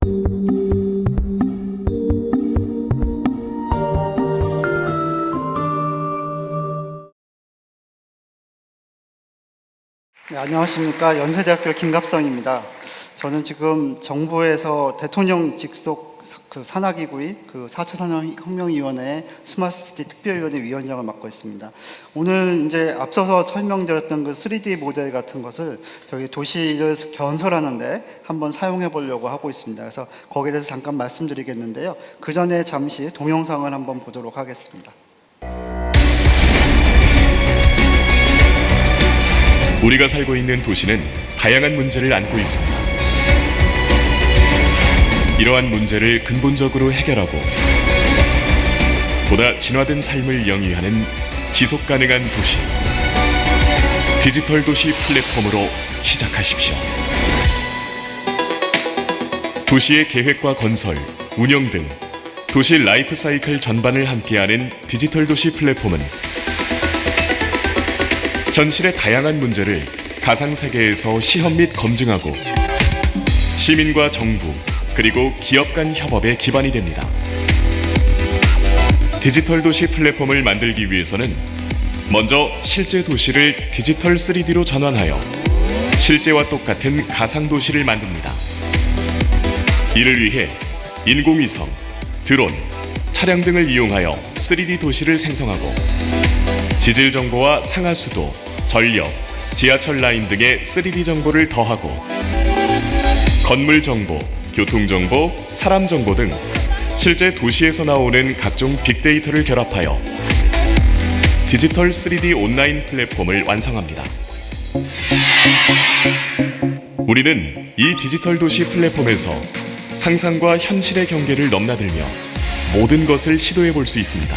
네, 안녕하십니까. 연세대학교 김갑성입니다. 저는 지금 정부에서 대통령 직속 산하기구인 4차 산업혁명위원회 스마트시티 특별위원회 위원장을 맡고 있습니다. 오늘 이제 앞서서 설명드렸던 3D 모델 같은 것을 저희 도시를 건설하는데 한번 사용해 보려고 하고 있습니다. 그래서 거기에 대해서 잠깐 말씀드리겠는데요. 그 전에 잠시 동영상을 한번 보도록 하겠습니다. 우리가 살고 있는 도시는 다양한 문제를 안고 있습니다. 이러한 문제를 근본적으로 해결하고 보다 진화된 삶을 영위하는 지속가능한 도시, 디지털 도시 플랫폼으로 시작하십시오. 도시의 계획과 건설, 운영 등 도시 라이프 사이클 전반을 함께하는 디지털 도시 플랫폼은 현실의 다양한 문제를 가상세계에서 시험 및 검증하고 시민과 정부 그리고 기업 간 협업의 기반이 됩니다. 디지털 도시 플랫폼을 만들기 위해서는 먼저 실제 도시를 디지털 3D로 전환하여 실제와 똑같은 가상 도시를 만듭니다. 이를 위해 인공위성, 드론, 차량 등을 이용하여 3D 도시를 생성하고 지질 정보와 상하수도, 전력, 지하철 라인 등의 3D 정보를 더하고 건물 정보, 교통 정보, 사람 정보 등 실제 도시에서 나오는 각종 빅데이터를 결합하여 디지털 3D 온라인 플랫폼을 완성합니다. 우리는 이 디지털 도시 플랫폼에서 상상과 현실의 경계를 넘나들며 모든 것을 시도해 볼 수 있습니다.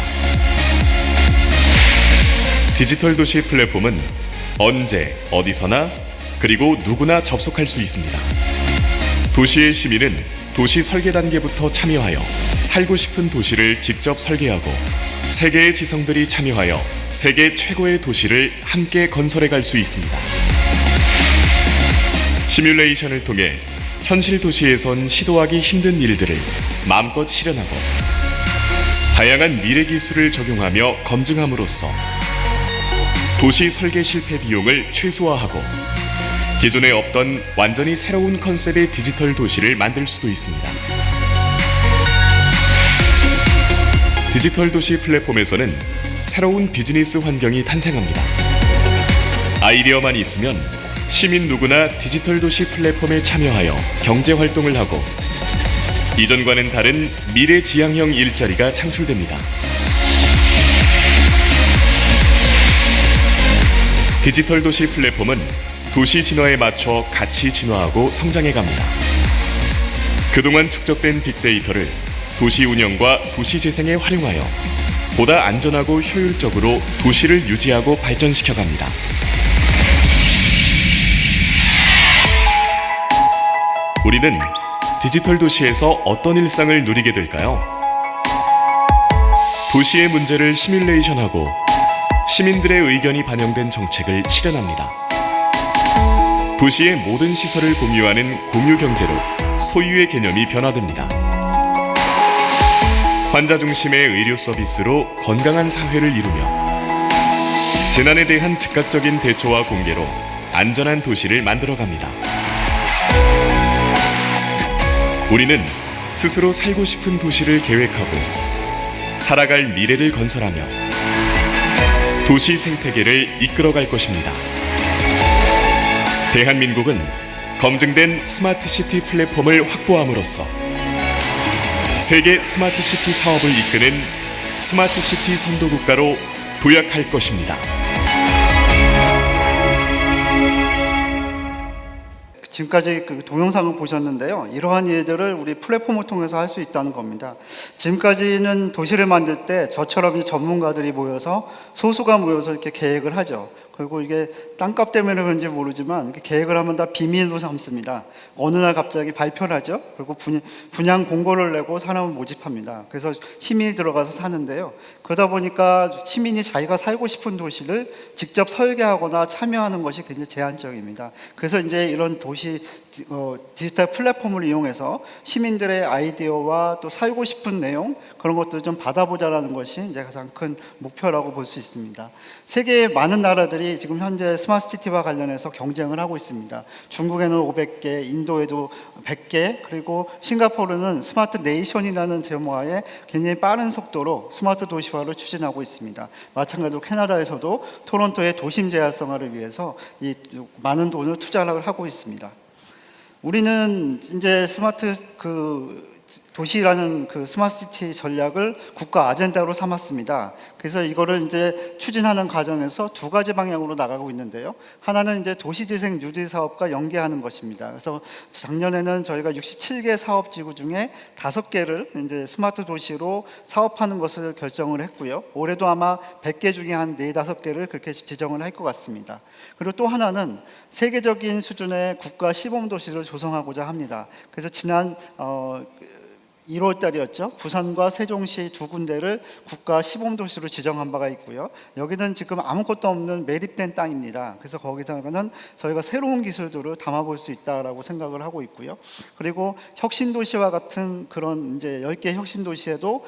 디지털 도시 플랫폼은 언제, 어디서나, 그리고 누구나 접속할 수 있습니다. 도시의 시민은 도시 설계 단계부터 참여하여 살고 싶은 도시를 직접 설계하고 세계의 지성들이 참여하여 세계 최고의 도시를 함께 건설해 갈 수 있습니다. 시뮬레이션을 통해 현실 도시에선 시도하기 힘든 일들을 마음껏 실현하고 다양한 미래 기술을 적용하며 검증함으로써 도시 설계 실패 비용을 최소화하고 기존에 없던 완전히 새로운 컨셉의 디지털 도시를 만들 수도 있습니다. 디지털 도시 플랫폼에서는 새로운 비즈니스 환경이 탄생합니다. 아이디어만 있으면 시민 누구나 디지털 도시 플랫폼에 참여하여 경제 활동을 하고 이전과는 다른 미래 지향형 일자리가 창출됩니다. 디지털 도시 플랫폼은 도시 진화에 맞춰 같이 진화하고 성장해 갑니다. 그동안 축적된 빅데이터를 도시 운영과 도시 재생에 활용하여 보다 안전하고 효율적으로 도시를 유지하고 발전시켜 갑니다. 우리는 디지털 도시에서 어떤 일상을 누리게 될까요? 도시의 문제를 시뮬레이션하고 시민들의 의견이 반영된 정책을 실현합니다. 도시의 모든 시설을 공유하는 공유 경제로 소유의 개념이 변화됩니다. 환자 중심의 의료 서비스로 건강한 사회를 이루며 재난에 대한 즉각적인 대처와 공개로 안전한 도시를 만들어갑니다. 우리는 스스로 살고 싶은 도시를 계획하고 살아갈 미래를 건설하며 도시 생태계를 이끌어갈 것입니다. 대한민국은 검증된 스마트시티 플랫폼을 확보함으로써 세계 스마트시티 사업을 이끄는 스마트시티 선도국가로 도약할 것입니다. 지금까지 동영상을 보셨는데요. 이러한 일들을 우리 플랫폼을 통해서 할 수 있다는 겁니다. 지금까지는 도시를 만들 때 저처럼 전문가들이 모여서 소수가 모여서 이렇게 계획을 하죠. 그리고 이게 땅값 때문에 그런지 모르지만 이렇게 계획을 하면 다 비밀로 삼습니다. 어느 날 갑자기 발표를 하죠. 그리고 분양 공고를 내고 사람을 모집합니다. 그래서 시민이 들어가서 사는데요. 그러다 보니까 시민이 자기가 살고 싶은 도시를 직접 설계하거나 참여하는 것이 굉장히 제한적입니다. 그래서 이제 이런 도시 디지털 플랫폼을 이용해서 시민들의 아이디어와 또 살고 싶은 내용 그런 것들을 좀 받아보자라는 것이 이제 가장 큰 목표라고 볼 수 있습니다. 세계의 많은 나라들이 지금 현재 스마트시티와 관련해서 경쟁을 하고 있습니다. 중국에는 500개, 인도에도 100개, 그리고 싱가포르는 스마트 네이션이라는 제목하에 굉장히 빠른 속도로 스마트 도시화를 추진하고 있습니다. 마찬가지로 캐나다에서도 토론토의 도심 재활성화를 위해서 이 많은 돈을 투자를 하고 있습니다. 우리는 이제 스마트 도시라는 스마트시티 전략을 국가 아젠다로 삼았습니다. 그래서 이거를 이제 추진하는 과정에서 두 가지 방향으로 나가고 있는데요. 하나는 이제 도시재생 뉴딜 사업과 연계하는 것입니다. 그래서 작년에는 저희가 67개 사업지구 중에 5개를 이제 스마트 도시로 사업하는 것을 결정을 했고요. 올해도 아마 100개 중에 한 4, 5개를 그렇게 지정을 할 것 같습니다. 그리고 또 하나는 세계적인 수준의 국가 시범 도시를 조성하고자 합니다. 그래서 지난 1월 달이었죠. 부산과 세종시 두 군데를 국가 시범도시로 지정한 바가 있고요. 여기는 지금 아무것도 없는 매립된 땅입니다. 그래서 거기다가는 저희가 새로운 기술들을 담아볼 수 있다라고 생각을 하고 있고요. 그리고 혁신도시와 같은 그런 이제 10개 혁신도시에도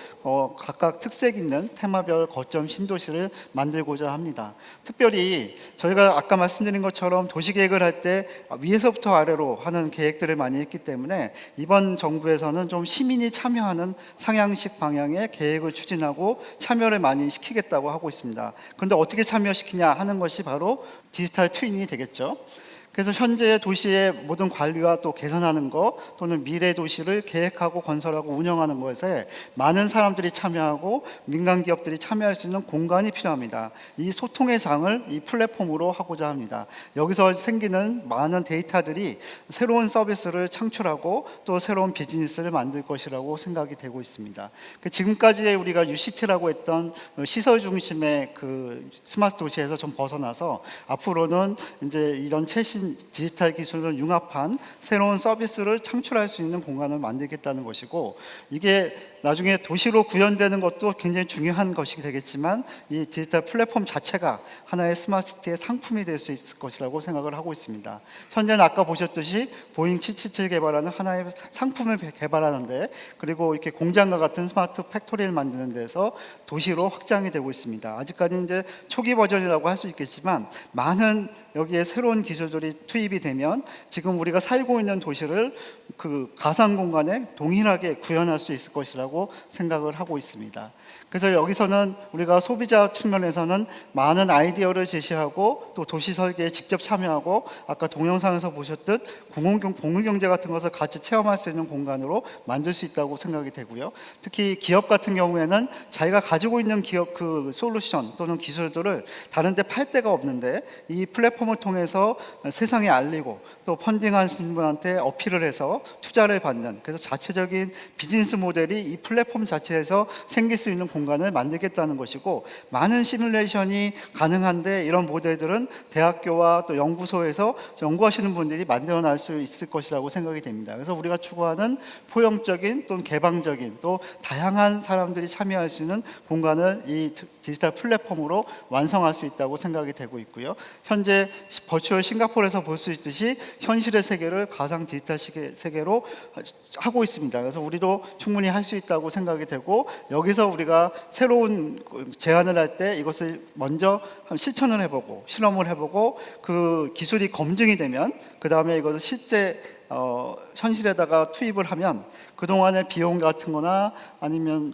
각각 특색 있는 테마별 거점 신도시를 만들고자 합니다. 특별히 저희가 아까 말씀드린 것처럼 도시계획을 할 때 위에서부터 아래로 하는 계획들을 많이 했기 때문에 이번 정부에서는 좀 시민이 참여하는 상향식 방향의 계획을 추진하고 참여를 많이 시키겠다고 하고 있습니다. 그런데 어떻게 참여시키냐 하는 것이 바로 디지털 트윈이 되겠죠. 그래서 현재 도시의 모든 관리와 또 개선하는 것 또는 미래 도시를 계획하고 건설하고 운영하는 것에 많은 사람들이 참여하고 민간 기업들이 참여할 수 있는 공간이 필요합니다. 이 소통의 장을 이 플랫폼으로 하고자 합니다. 여기서 생기는 많은 데이터들이 새로운 서비스를 창출하고 또 새로운 비즈니스를 만들 것이라고 생각이 되고 있습니다. 지금까지 우리가 UCT라고 했던 시설 중심의 스마트 도시에서 좀 벗어나서 앞으로는 이제 이런 최신 디지털 기술을 융합한 새로운 서비스를 창출할 수 있는 공간을 만들겠다는 것이고, 이게 나중에 도시로 구현되는 것도 굉장히 중요한 것이 되겠지만 이 디지털 플랫폼 자체가 하나의 스마트시티의 상품이 될 수 있을 것이라고 생각을 하고 있습니다. 현재는 아까 보셨듯이 보잉 777 개발하는 하나의 상품을 개발하는데, 그리고 이렇게 공장과 같은 스마트 팩토리를 만드는 데서 도시로 확장이 되고 있습니다. 아직까지는 이제 초기 버전이라고 할 수 있겠지만 많은 여기에 새로운 기술들이 투입이 되면 지금 우리가 살고 있는 도시를 가상 공간에 동일하게 구현할 수 있을 것이라고 생각을 하고 있습니다. 그래서 여기서는 우리가 소비자 측면에서는 많은 아이디어를 제시하고 또 도시 설계에 직접 참여하고 아까 동영상에서 보셨듯 공유경제 같은 것을 같이 체험할 수 있는 공간으로 만들 수 있다고 생각이 되고요. 특히 기업 같은 경우에는 자기가 가지고 있는 기업 솔루션 또는 기술들을 다른 데 팔 데가 없는데 이 플랫폼을 통해서 세상에 알리고 또 펀딩하신 분한테 어필을 해서 투자를 받는, 그래서 자체적인 비즈니스 모델이 이 플랫폼 자체에서 생길 수 있는 공간을 만들겠다는 것이고, 많은 시뮬레이션이 가능한데 이런 모델들은 대학교와 또 연구소에서 연구하시는 분들이 만들어낼 수 있을 것이라고 생각이 됩니다. 그래서 우리가 추구하는 포용적인 또는 개방적인 또 다양한 사람들이 참여할 수 있는 공간을 이 디지털 플랫폼으로 완성할 수 있다고 생각이 되고 있고요. 현재 버추얼 싱가포르에서 볼 수 있듯이 현실의 세계를 가상 디지털 세계로 하고 있습니다. 그래서 우리도 충분히 할 수 있다고 생각이 되고, 여기서 우리가 새로운 제안을 할 때 이것을 먼저 실천을 해보고 실험을 해보고 그 기술이 검증이 되면 그 다음에 이것을 실제 현실에다가 투입을 하면 그동안의 비용 같은 거나 아니면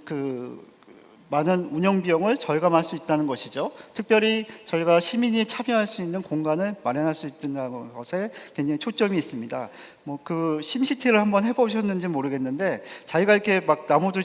많은 운영 비용을 절감할 수 있다는 것이죠. 특별히 저희가 시민이 참여할 수 있는 공간을 마련할 수 있다는 것에 굉장히 초점이 있습니다. 뭐 그 심시티를 한번 해보셨는지 모르겠는데 자기가 이렇게 막 나무도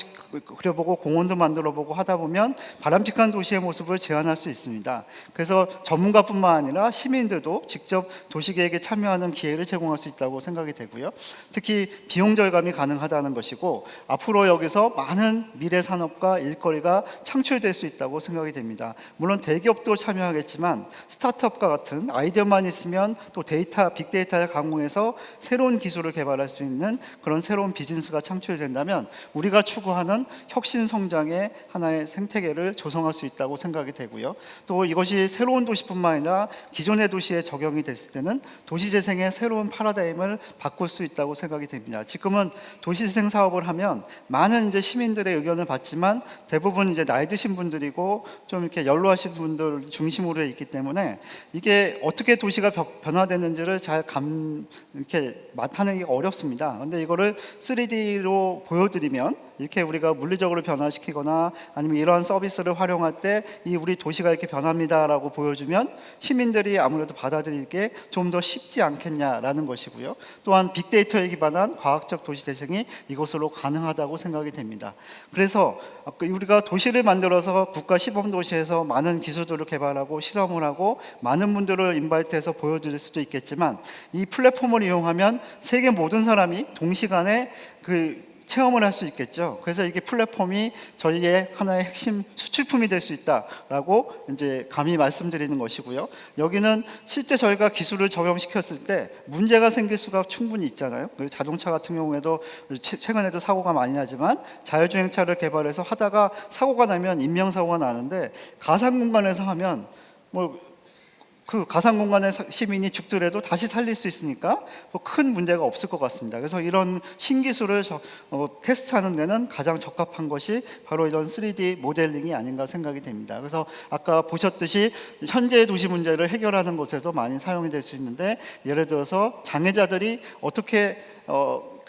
그려보고 공원도 만들어보고 하다 보면 바람직한 도시의 모습을 제안할 수 있습니다. 그래서 전문가뿐만 아니라 시민들도 직접 도시계획에 참여하는 기회를 제공할 수 있다고 생각이 되고요. 특히 비용 절감이 가능하다는 것이고 앞으로 여기서 많은 미래 산업과 일거리가 창출될 수 있다고 생각이 됩니다. 물론 대기업도 참여하겠지만 스타트업과 같은 아이디어만 있으면 또 빅데이터를 강화해서 새로운 기술을 개발할 수 있는 그런 새로운 비즈니스가 창출된다면 우리가 추구하는 혁신 성장의 하나의 생태계를 조성할 수 있다고 생각이 되고요. 또 이것이 새로운 도시뿐만 아니라 기존의 도시에 적용이 됐을 때는 도시재생의 새로운 패러다임을 바꿀 수 있다고 생각이 됩니다. 지금은 도시재생 사업을 하면 많은 이제 시민들의 의견을 받지만 대부분 이제 나이 드신 분들이고 좀 이렇게 연로하신 분들 중심으로 있기 때문에 이게 어떻게 도시가 변화되는지를 잘 이렇게 나타내기가 어렵습니다. 근데 이거를 3D로 보여드리면 이렇게 우리가 물리적으로 변화시키거나 아니면 이러한 서비스를 활용할 때 이 우리 도시가 이렇게 변합니다라고 보여주면 시민들이 아무래도 받아들이기에 좀 더 쉽지 않겠냐라는 것이고요. 또한 빅데이터에 기반한 과학적 도시 재생이 이것으로 가능하다고 생각이 됩니다. 그래서 우리가 도시를 만들어서 국가 시범 도시에서 많은 기술들을 개발하고 실험을 하고 많은 분들을 인바이트해서 보여드릴 수도 있겠지만 이 플랫폼을 이용하면 세계 모든 사람이 동시간에 체험을 할 수 있겠죠. 그래서 이게 플랫폼이 저희의 하나의 핵심 수출품이 될 수 있다라고 이제 감히 말씀드리는 것이고요. 여기는 실제 저희가 기술을 적용시켰을 때 문제가 생길 수가 충분히 있잖아요. 자동차 같은 경우에도 최근에도 사고가 많이 나지만 자율주행차를 개발해서 하다가 사고가 나면 인명사고가 나는데 가상 공간에서 하면 그 가상 공간의 시민이 죽더라도 다시 살릴 수 있으니까 큰 문제가 없을 것 같습니다. 그래서 이런 신기술을 테스트하는 데는 가장 적합한 것이 바로 이런 3D 모델링이 아닌가 생각이 됩니다. 그래서 아까 보셨듯이 현재의 도시 문제를 해결하는 곳에도 많이 사용이 될 수 있는데 예를 들어서 장애자들이 어떻게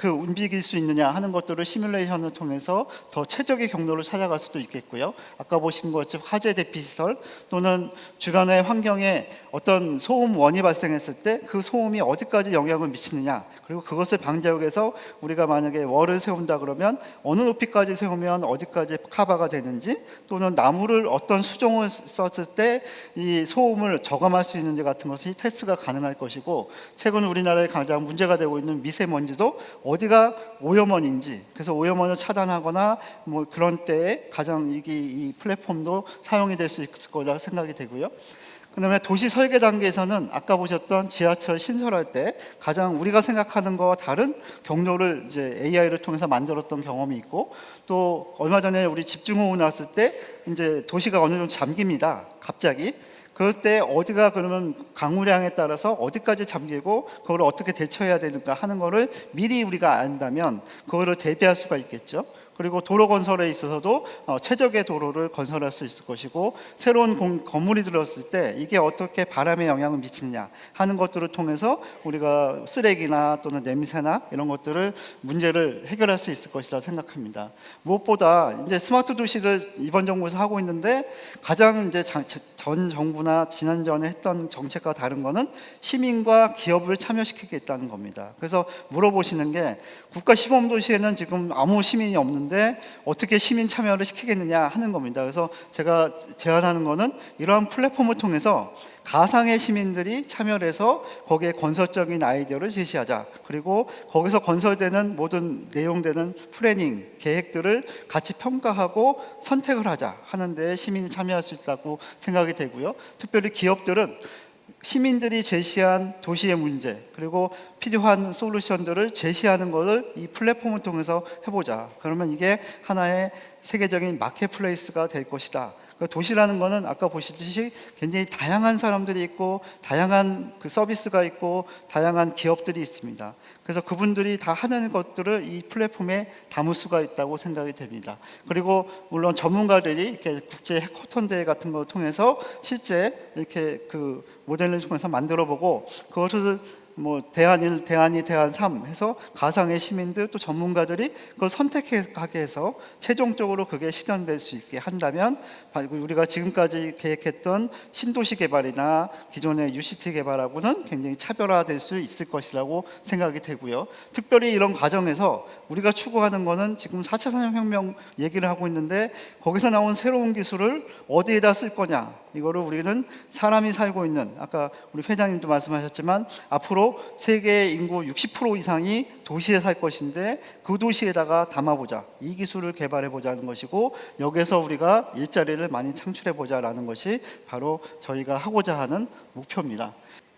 움직일 수 있느냐 하는 것들을 시뮬레이션을 통해서 더 최적의 경로를 찾아갈 수도 있겠고요. 아까 보신 것처럼 화재 대피 시설 또는 주변의 환경에 어떤 소음원이 발생했을 때 그 소음이 어디까지 영향을 미치느냐, 그리고 그것을 방지하기 위해서 우리가 만약에 월을 세운다 그러면 어느 높이까지 세우면 어디까지 커버가 되는지, 또는 나무를 어떤 수종을 썼을 때 이 소음을 저감할 수 있는지 같은 것이 테스트가 가능할 것이고, 최근 우리나라에 가장 문제가 되고 있는 미세먼지도 어디가 오염원인지, 그래서 오염원을 차단하거나 그런 때에 가장 이 플랫폼도 사용이 될 수 있을 거라 생각이 되고요. 그다음에 도시 설계 단계에서는 아까 보셨던 지하철 신설할 때 가장 우리가 생각하는 것과 다른 경로를 이제 AI를 통해서 만들었던 경험이 있고, 또 얼마 전에 우리 집중호우 났을 때 이제 도시가 어느 정도 잠깁니다. 갑자기. 그럴 때 어디가 그러면 강우량에 따라서 어디까지 잠기고 그걸 어떻게 대처해야 되는가 하는 거를 미리 우리가 안다면 그거를 대비할 수가 있겠죠. 그리고 도로 건설에 있어서도 최적의 도로를 건설할 수 있을 것이고, 새로운 건물이 들었을 때 이게 어떻게 바람에 영향을 미치느냐 하는 것들을 통해서 우리가 쓰레기나 또는 냄새나 이런 것들을 문제를 해결할 수 있을 것이라 생각합니다. 무엇보다 이제 스마트 도시를 이번 정부에서 하고 있는데 가장 이제 전 정부나 지난전에 했던 정책과 다른 거는 시민과 기업을 참여시키겠다는 겁니다. 그래서 물어보시는 게 국가 시범 도시에는 지금 아무 시민이 없는데 어떻게 시민 참여를 시키겠느냐 하는 겁니다. 그래서 제가 제안하는 거는 이러한 플랫폼을 통해서 가상의 시민들이 참여를 해서 거기에 건설적인 아이디어를 제시하자. 그리고 거기서 건설되는 모든 내용되는 플래닝, 계획들을 같이 평가하고 선택을 하자 하는 데 시민이 참여할 수 있다고 생각이 되고요. 특별히 기업들은 시민들이 제시한 도시의 문제, 그리고 필요한 솔루션들을 제시하는 것을 이 플랫폼을 통해서 해보자. 그러면 이게 하나의 세계적인 마켓플레이스가 될 것이다. 도시라는 거는 아까 보시듯이 굉장히 다양한 사람들이 있고 다양한 서비스가 있고 다양한 기업들이 있습니다. 그래서 그분들이 다 하는 것들을 이 플랫폼에 담을 수가 있다고 생각이 됩니다. 그리고 물론 전문가들이 이렇게 국제 해커톤 대회 같은 걸 통해서 실제 이렇게 모델을 통해서 만들어보고 그것을 뭐 대안 1, 대안 2, 대안 3 해서 가상의 시민들 또 전문가들이 그걸 선택하게 해서 최종적으로 그게 실현될 수 있게 한다면 우리가 지금까지 계획했던 신도시 개발이나 기존의 UCT 개발하고는 굉장히 차별화될 수 있을 것이라고 생각이 되고요. 특별히 이런 과정에서 우리가 추구하는 거는 지금 4차 산업혁명 얘기를 하고 있는데 거기서 나온 새로운 기술을 어디에다 쓸 거냐, 이거를 우리는 사람이 살고 있는, 아까 우리 회장님도 말씀하셨지만 앞으로 세계 인구 60% 이상이 도시에 살 것인데 그 도시에다가 담아보자, 이 기술을 개발해 보자는 것이고, 여기서 우리가 일자리를 많이 창출해 보자라는 것이 바로 저희가 하고자 하는 목표입니다.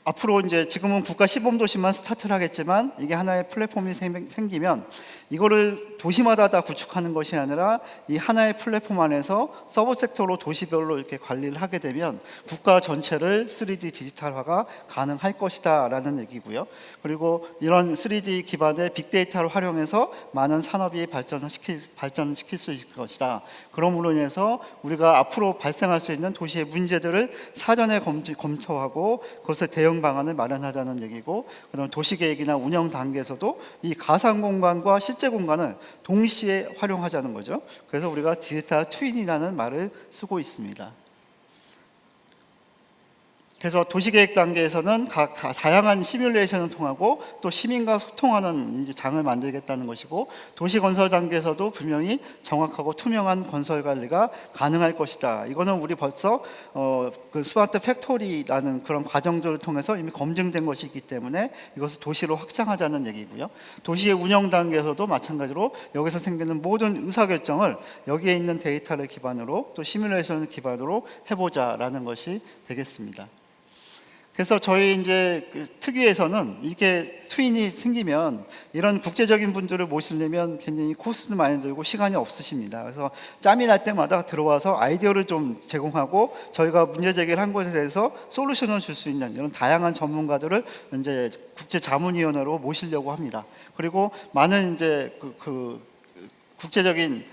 앞으로 이제 지금은 국가 시범도시만 스타트를 하겠지만 이게 하나의 플랫폼이 생기면 이거를 도시마다 다 구축하는 것이 아니라 이 하나의 플랫폼 안에서 서브 섹터로 도시별로 이렇게 관리를 하게 되면 국가 전체를 3D 디지털화가 가능할 것이다 라는 얘기고요. 그리고 이런 3D 기반의 빅데이터를 활용해서 많은 산업이 발전시킬 수 있을 것이다. 그러므로 인해서 우리가 앞으로 발생할 수 있는 도시의 문제들을 사전에 검토하고 그것을 대응 방안을 마련하자는 얘기고, 그다음 도시계획이나 운영 단계에서도 이 가상 공간과 실제 공간을 동시에 활용하자는 거죠. 그래서 우리가 디지털 트윈이라는 말을 쓰고 있습니다. 그래서 도시계획 단계에서는 다양한 시뮬레이션을 통하고 또 시민과 소통하는 이제 장을 만들겠다는 것이고, 도시건설 단계에서도 분명히 정확하고 투명한 건설 관리가 가능할 것이다. 이거는 우리 벌써 그 스마트 팩토리라는 그런 과정들을 통해서 이미 검증된 것이 있기 때문에 이것을 도시로 확장하자는 얘기고요. 도시의 운영 단계에서도 마찬가지로 여기서 생기는 모든 의사결정을 여기에 있는 데이터를 기반으로 또 시뮬레이션을 기반으로 해보자라는 것이 되겠습니다. 그래서 저희 이제 특위에서는 이게 트윈이 생기면 이런 국제적인 분들을 모시려면 굉장히 코스도 많이 들고 시간이 없으십니다. 그래서 짬이 날 때마다 들어와서 아이디어를 좀 제공하고 저희가 문제 제기를 한 것에 대해서 솔루션을 줄 수 있는 이런 다양한 전문가들을 이제 국제자문위원회로 모시려고 합니다. 그리고 많은 이제 국제적인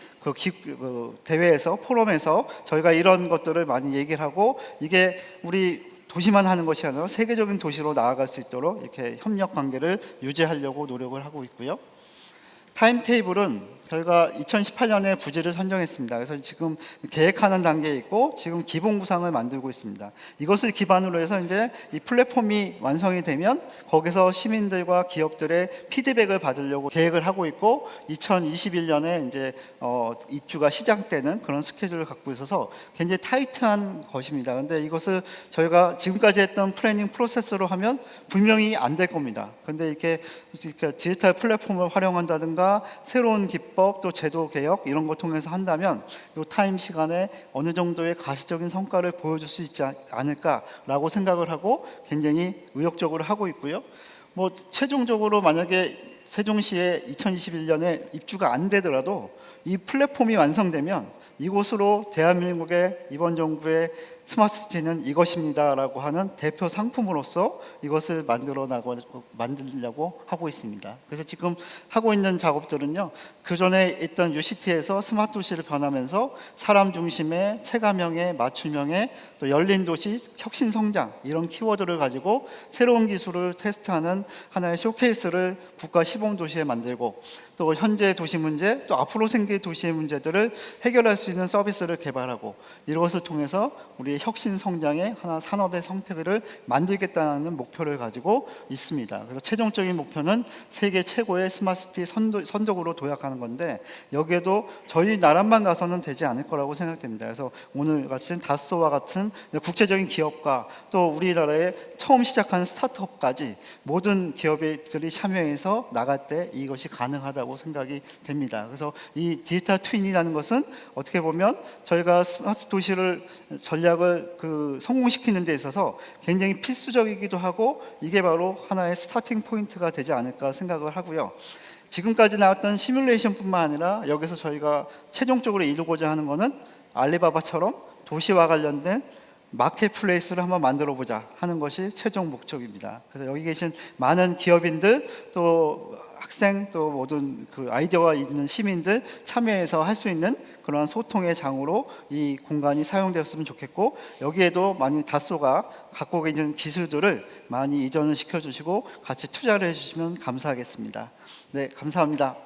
대회에서 포럼에서 저희가 이런 것들을 많이 얘기를 하고, 이게 우리 도시만 하는 것이 아니라 세계적인 도시로 나아갈 수 있도록 이렇게 협력 관계를 유지하려고 노력을 하고 있고요. 타임테이블은 저희가 2018년에 부지를 선정했습니다. 그래서 지금 계획하는 단계에 있고 지금 기본 구상을 만들고 있습니다. 이것을 기반으로 해서 이제 이 플랫폼이 완성이 되면 거기서 시민들과 기업들의 피드백을 받으려고 계획을 하고 있고, 2021년에 이제 입주가 시작되는 그런 스케줄을 갖고 있어서 굉장히 타이트한 것입니다. 그런데 이것을 저희가 지금까지 했던 플래닝 프로세스로 하면 분명히 안 될 겁니다. 그런데 이렇게 디지털 플랫폼을 활용한다든가 새로운 기법 또 제도 개혁 이런 거 통해서 한다면 이 타임 시간에 어느 정도의 가시적인 성과를 보여줄 수 있지 않을까라고 생각을 하고 굉장히 의욕적으로 하고 있고요. 뭐 최종적으로 만약에 세종시에 2021년에 입주가 안 되더라도 이 플랫폼이 완성되면 이곳으로 대한민국의 이번 정부의 스마트시티는 이것입니다라고 하는 대표 상품으로서 이것을 만들려고 하고 있습니다. 그래서 지금 하고 있는 작업들은요, 그전에 있던 UCT에서 스마트 도시를 변하면서 사람 중심의 체감형의 맞춤형의 또 열린 도시, 혁신 성장 이런 키워드를 가지고 새로운 기술을 테스트하는 하나의 쇼케이스를 국가 시범 도시에 만들고, 또 현재 도시 문제, 또 앞으로 생길 도시의 문제들을 해결할 수 있는 서비스를 개발하고, 이것을 통해서 우리의 혁신 성장의 하나 산업의 성태를 만들겠다는 목표를 가지고 있습니다. 그래서 최종적인 목표는 세계 최고의 스마트시티 선도국으로 도약하는 건데, 여기에도 저희 나라만 가서는 되지 않을 거라고 생각됩니다. 그래서 오늘 같은 다소와 같은 국제적인 기업과 또 우리나라에 처음 시작하는 스타트업까지 모든 기업들이 참여해서 나갈 때 이것이 가능하다고 생각이 됩니다. 그래서 이 디지털 트윈이라는 것은 어떻게 보면 저희가 스마트 도시를 전략을 성공시키는 데 있어서 굉장히 필수적이기도 하고, 이게 바로 하나의 스타팅 포인트가 되지 않을까 생각을 하고요. 지금까지 나왔던 시뮬레이션뿐만 아니라 여기서 저희가 최종적으로 이루고자 하는 것은 알리바바처럼 도시와 관련된 마켓플레이스를 한번 만들어 보자 하는 것이 최종 목적입니다. 그래서 여기 계신 많은 기업인들 또 학생 또 모든 그 아이디어가 있는 시민들 참여해서 할 수 있는 그러한 소통의 장으로 이 공간이 사용되었으면 좋겠고, 여기에도 많이 다소가 갖고 있는 기술들을 많이 이전을 시켜주시고 같이 투자를 해주시면 감사하겠습니다. 네, 감사합니다.